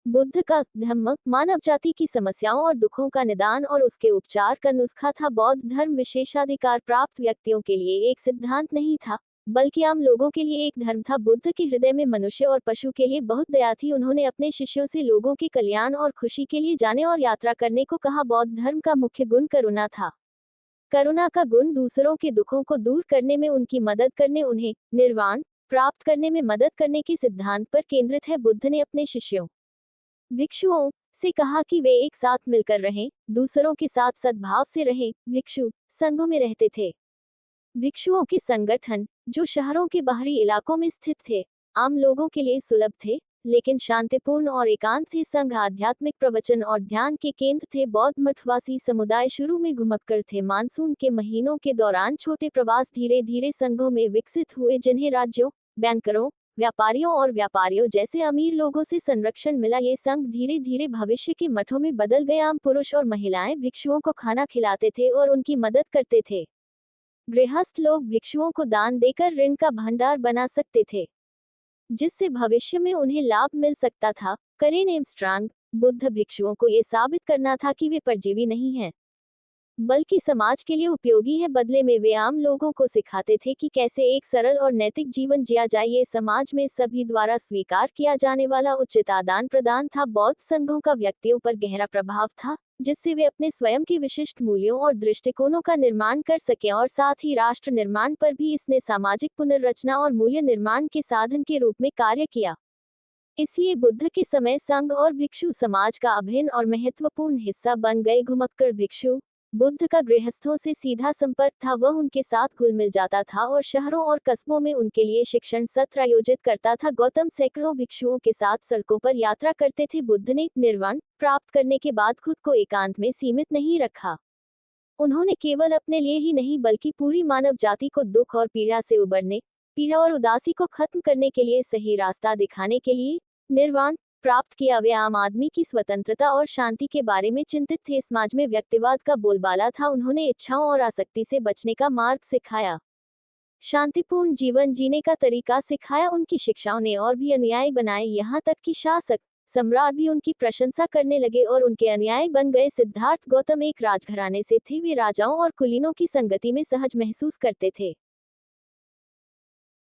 बुद्ध का धम्म मानव जाति की समस्याओं और दुखों का निदान और उसके उपचार का नुस्खा था। बौद्ध धर्म विशेषाधिकार प्राप्त व्यक्तियों के लिए एक सिद्धांत नहीं था, बल्कि आम लोगों के लिए एक धर्म था। बुद्ध के हृदय में मनुष्य और पशु के लिए बहुत दया थी। उन्होंने अपने शिष्यों से लोगों के कल्याण और खुशी के लिए जाने और यात्रा करने को कहा। बौद्ध धर्म का मुख्य गुण करुणा था। करुणा का गुण दूसरों के दुखों को दूर करने में उनकी मदद करने, उन्हें निर्वाण प्राप्त करने में मदद करने के सिद्धांत पर केंद्रित है। बुद्ध ने अपने शिष्यों भिक्षुओं से कहा कि वे एक साथ मिलकर रहें, दूसरों के साथ सद्भाव से रहें। भिक्षु संघों में रहते थे। भिक्षुओं के संगठन, जो शहरों के बाहरी इलाकों में स्थित थे, आम लोगों के लिए सुलभ थे, लेकिन शांतिपूर्ण और एकांत थे। संघ आध्यात्मिक प्रवचन और ध्यान के केंद्र थे। बौद्ध मठवासी समुदाय शुरू में घुमक्कड़ थे। मानसून के महीनों के दौरान छोटे प्रवास धीरे धीरे संघों में विकसित हुए, जिन्हें राज्यों, बैंकरों, व्यापारियों और व्यापारियों जैसे अमीर लोगों से संरक्षण मिला। ये संघ धीरे धीरे भविष्य के मठों में बदल गए। आम पुरुष और महिलाएं भिक्षुओं को खाना खिलाते थे और उनकी मदद करते थे। गृहस्थ लोग भिक्षुओं को दान देकर ऋण का भंडार बना सकते थे, जिससे भविष्य में उन्हें लाभ मिल सकता था। करेन एमस्ट्रांग, बुद्ध भिक्षुओं को ये साबित करना था कि वे परजीवी नहीं हैं, बल्कि समाज के लिए उपयोगी है। बदले में वे आम लोगों को सिखाते थे कि कैसे एक सरल और नैतिक जीवन जिया जाए। ये समाज में सभी द्वारा स्वीकार किया जाने वाला उचित आदान प्रदान था। बौद्ध संघों का व्यक्तियों पर गहरा प्रभाव था, जिससे वे अपने स्वयं के विशिष्ट मूल्यों और दृष्टिकोणों का निर्माण कर सकें, और साथ ही राष्ट्र निर्माण पर भी इसने सामाजिक पुनर्रचना और मूल्य निर्माण के साधन के रूप में कार्य किया। इसलिए बुद्ध के समय संघ और भिक्षु समाज का अभिन्न और महत्वपूर्ण हिस्सा बन गए। घुमक्कड़ भिक्षु, बुद्ध का गृहस्थों से सीधा संपर्क था। वह उनके साथ घुल मिल जाता था और शहरों और कस्बों में उनके लिए शिक्षण सत्र आयोजित करता था। गौतम सैकड़ों भिक्षुओं के साथ सड़कों पर यात्रा करते थे। बुद्ध ने निर्वाण प्राप्त करने के बाद खुद को एकांत में सीमित नहीं रखा। उन्होंने केवल अपने लिए ही नहीं, बल्कि पूरी मानव जाति को दुख और पीड़ा से उबरने, पीड़ा और उदासी को खत्म करने के लिए सही रास्ता दिखाने के लिए निर्वाण प्राप्त किया। वे आम आदमी की स्वतंत्रता और शांति के बारे में चिंतित थे। समाज में व्यक्तिवाद का बोलबाला था। उन्होंने इच्छाओं और आसक्ति से बचने का मार्ग सिखाया, शांतिपूर्ण जीवन जीने का तरीका सिखाया। उनकी शिक्षाओं ने और भी अनुयायी बनाए, यहाँ तक कि शासक सम्राट भी उनकी प्रशंसा करने लगे और उनके अनुयायी बन गए। सिद्धार्थ गौतम एक राजघराने से थे। वे राजाओं और कुलीनों की संगति में सहज महसूस करते थे।